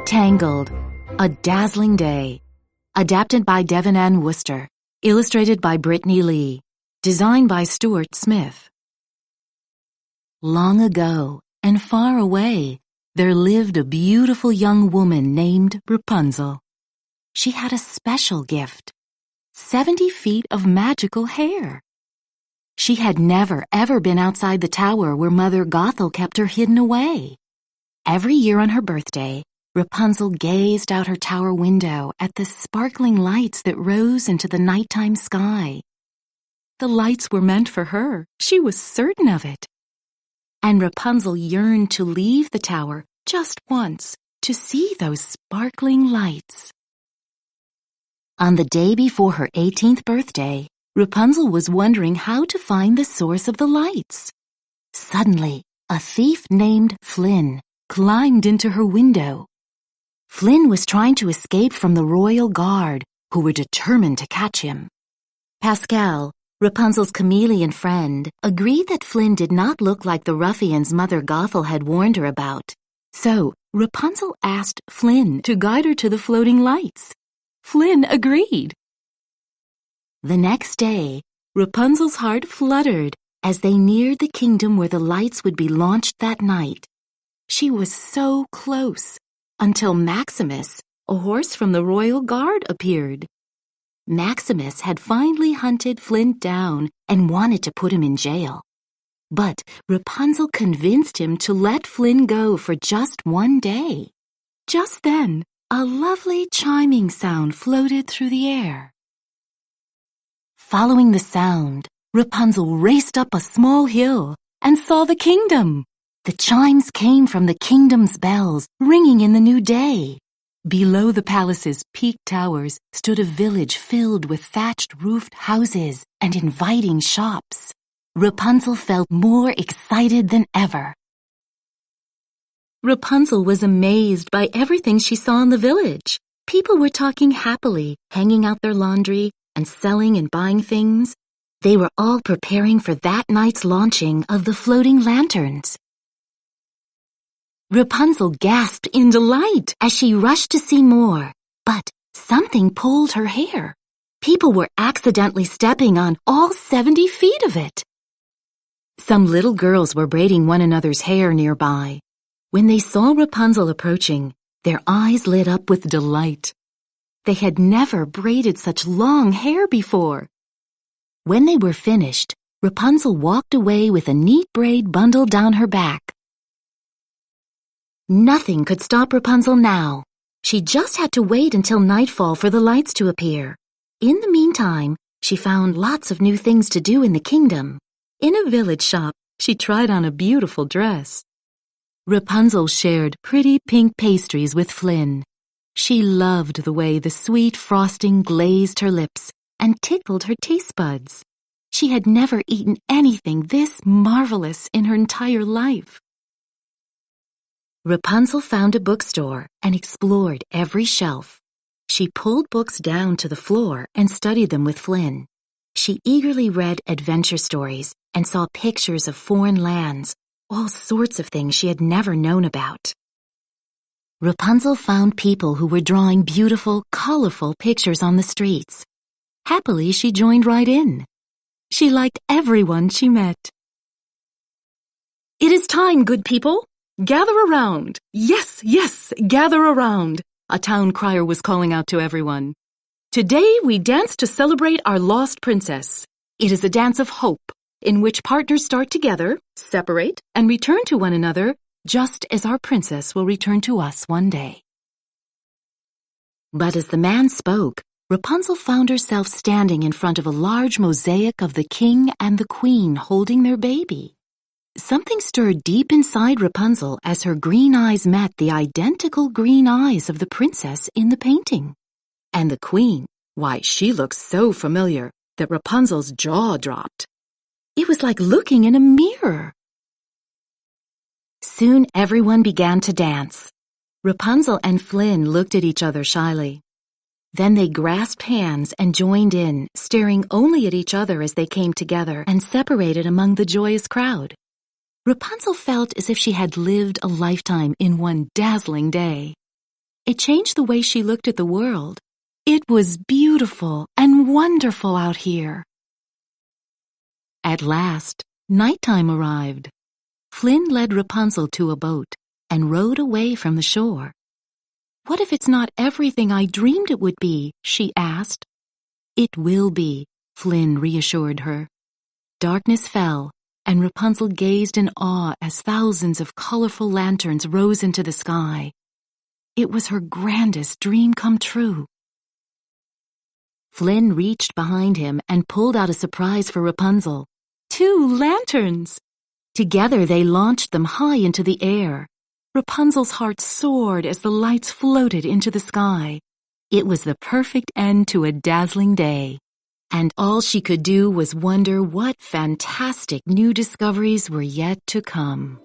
Tangled, A Dazzling Day. Adapted by Devin Ann Worcester. Illustrated by Brittany Lee. Designed by Stuart Smith. Long ago and far away, there lived a beautiful young woman named Rapunzel. She had a special gift: 70 feet of magical hair. She had never ever been outside the tower where Mother Gothel kept her hidden away. Every year on her birthday, Rapunzel gazed out her tower window at the sparkling lights that rose into the nighttime sky. The lights were meant for her, she was certain of it. And Rapunzel yearned to leave the tower just once to see those sparkling lights. On the day before her 18th birthday, Rapunzel was wondering how to find the source of the lights. Suddenly, a thief named Flynn climbed into her window. Flynn was trying to escape from the royal guard, who were determined to catch him. Pascal, Rapunzel's chameleon friend, agreed that Flynn did not look like the ruffians Mother Gothel had warned her about. So, Rapunzel asked Flynn to guide her to the floating lights. Flynn agreed. The next day, Rapunzel's heart fluttered as they neared the kingdom where the lights would be launched that night. She was so close, until Maximus, a horse from the royal guard, appeared. Maximus had finally hunted Flynn down and wanted to put him in jail. But Rapunzel convinced him to let Flynn go for just one day. Just then, a lovely chiming sound floated through the air. Following the sound, Rapunzel raced up a small hill and saw the kingdom. The chimes came from the kingdom's bells, ringing in the new day. Below the palace's peaked towers stood a village filled with thatched-roofed houses and inviting shops. Rapunzel felt more excited than ever. Rapunzel was amazed by everything she saw in the village. People were talking happily, hanging out their laundry, and selling and buying things. They were all preparing for that night's launching of the floating lanterns. Rapunzel gasped in delight as she rushed to see more, but something pulled her hair. People were accidentally stepping on all 70 feet of it. Some little girls were braiding one another's hair nearby. When they saw Rapunzel approaching, their eyes lit up with delight. They had never braided such long hair before. When they were finished, Rapunzel walked away with a neat braid bundled down her back. Nothing could stop Rapunzel now. She just had to wait until nightfall for the lights to appear. In the meantime, she found lots of new things to do in the kingdom. In a village shop, she tried on a beautiful dress. Rapunzel shared pretty pink pastries with Flynn. She loved the way the sweet frosting glazed her lips and tickled her taste buds. She had never eaten anything this marvelous in her entire life. Rapunzel found a bookstore and explored every shelf. She pulled books down to the floor and studied them with Flynn. She eagerly read adventure stories and saw pictures of foreign lands, all sorts of things she had never known about. Rapunzel found people who were drawing beautiful, colorful pictures on the streets. Happily, she joined right in. She liked everyone she met. "It is time, good people. Gather around. Yes, yes, gather around," a town crier was calling out to everyone. "Today we dance to celebrate our lost princess. It is a dance of hope, in which partners start together, separate, and return to one another, just as our princess will return to us one day." But as the man spoke, Rapunzel found herself standing in front of a large mosaic of the king and the queen holding their baby. Something stirred deep inside Rapunzel as her green eyes met the identical green eyes of the princess in the painting. And the queen, why, she looked so familiar that Rapunzel's jaw dropped. It was like looking in a mirror. Soon everyone began to dance. Rapunzel and Flynn looked at each other shyly. Then they grasped hands and joined in, staring only at each other as they came together and separated among the joyous crowd. Rapunzel felt as if she had lived a lifetime in one dazzling day. It changed the way she looked at the world. It was beautiful and wonderful out here. At last, nighttime arrived. Flynn led Rapunzel to a boat and rowed away from the shore. "What if it's not everything I dreamed it would be?" she asked. "It will be," Flynn reassured her. Darkness fell, and Rapunzel gazed in awe as thousands of colorful lanterns rose into the sky. It was her grandest dream come true. Flynn reached behind him and pulled out a surprise for Rapunzel. 2 lanterns! Together they launched them high into the air. Rapunzel's heart soared as the lights floated into the sky. It was the perfect end to a dazzling day, and all she could do was wonder what fantastic new discoveries were yet to come.